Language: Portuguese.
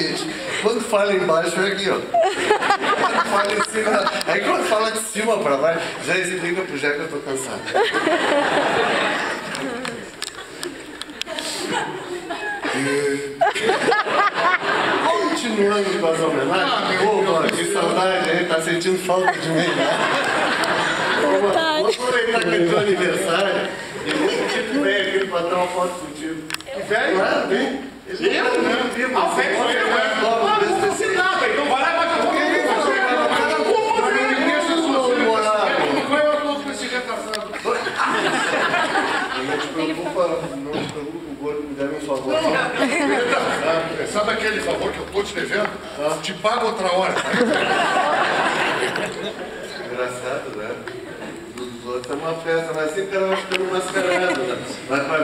seguinte, quando fala embaixo é aqui, ó. Quando fala em cima, aí quando fala de cima pra baixo, já explica pro Jé que eu tô cansado. Continuando com as homenagens. Opa, que saudade, hein? Tá sentindo falta de mim, né? Vou aproveitar que é teu aniversário e vou pedir que venha aqui pra dar uma foto contigo. Velho? Claro, vem. Eu? Ah, velho, não sei nada, então vai lá e bate a boca. Não te preocupa, o gordo me deve um favor. Sabe aquele favor que eu tô te devendo? Te pago outra hora. Engraçado, né? Dos outros é uma festa, mas sempre era ficando mascarado, né? Mas pra